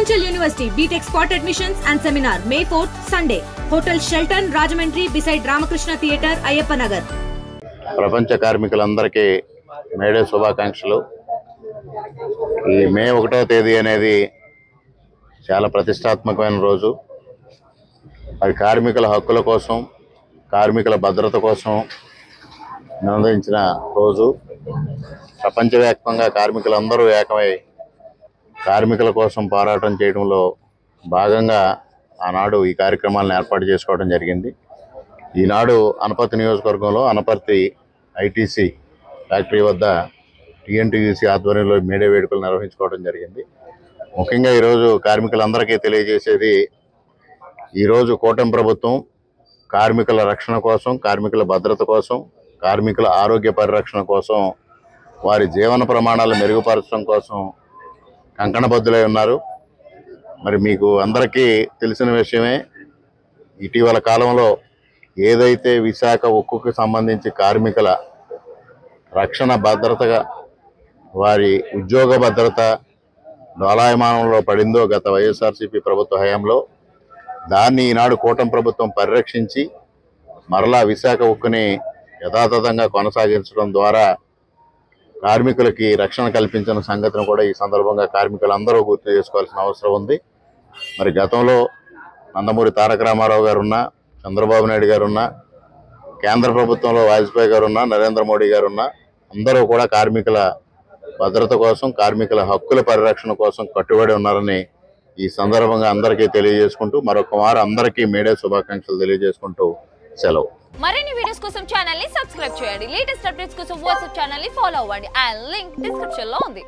Revanchal University BTech Spot Admissions and Seminar May 4th Sunday. Hotel Shelton Rajahmundry beside Ramakrishna Theatre, Ayyappa Nagar. ప్రపంచ కార్మికులందరికీ May Day శుభాకాంక్షలు. ఈ మే 1వ తేదీ అనేది చాలా ప్రతిష్టాత్మకమైన రోజు. అది కార్మికుల హక్కుల కోసం, కార్మికుల భద్రత కోసం నిర్ణయించిన రోజు. ప్రపంచవ్యాప్తంగా కార్మికులందరూ ఏకమై కార్మికుల కోసం పోరాటం చేయడంలో భాగంగా ఆనాడు ఈ కార్యక్రమాలను ఏర్పాటు చేసుకోవడం జరిగింది. ఈనాడు అనపర్తి నియోజకవర్గంలో అనపర్తి ఐటీసీ ఫ్యాక్టరీ వద్ద టీఎన్టీయూసీ ఆధ్వర్యంలో మేడే వేడుకలు నిర్వహించుకోవడం జరిగింది. ముఖ్యంగా ఈరోజు కార్మికులందరికీ తెలియజేసేది, ఈరోజు కూటమి ప్రభుత్వం కార్మికుల రక్షణ కోసం, కార్మికుల భద్రత కోసం, కార్మికుల ఆరోగ్య పరిరక్షణ కోసం, వారి జీవన ప్రమాణాలు మెరుగుపరచడం కోసం కంకణబద్ధులై ఉన్నారు. మరి మీకు అందరికీ తెలిసిన విషయమే, ఇటీవల కాలంలో ఏదైతే విశాఖ ఉక్కుకి సంబంధించి కార్మికుల రక్షణ భద్రతగా వారి ఉద్యోగ భద్రత డోలాయమానంలో పడిందో గత వైఎస్ఆర్సీపీ ప్రభుత్వ హయాంలో, దాన్ని ఈనాడు కూటమి ప్రభుత్వం పరిరక్షించి మరలా విశాఖ ఉక్కుని యథాతథంగా కొనసాగించడం ద్వారా కార్మికులకి రక్షణ కల్పించిన సంగతిని కూడా ఈ సందర్భంగా కార్మికులందరూ గుర్తు చేసుకోవాల్సిన అవసరం ఉంది. మరి గతంలో నందమూరి తారక రామారావు గారున్నా, చంద్రబాబు నాయుడు గారున్నా, కేంద్ర ప్రభుత్వంలో వాజ్పేయి గారున్నా, నరేంద్ర మోడీ గారున్నా, అందరూ కూడా కార్మికుల భద్రత కోసం, కార్మికుల హక్కుల పరిరక్షణ కోసం కట్టుబడి ఉన్నారని ఈ సందర్భంగా అందరికీ తెలియజేసుకుంటూ, మరొక వారు అందరికీ మేడే శుభాకాంక్షలు తెలియజేసుకుంటూ సెలవు. మరిన్ని వీడియోస్ కోసం ఛానల్ ని సబ్స్క్రైబ్ చేయండి. లేటెస్ట్ అప్డేట్స్ కోసం వాట్సాప్ ఛానల్ ని ఫాలో అవ్వండి. ఆ లింక్ డిస్క్రిప్షన్ లో ఉంది.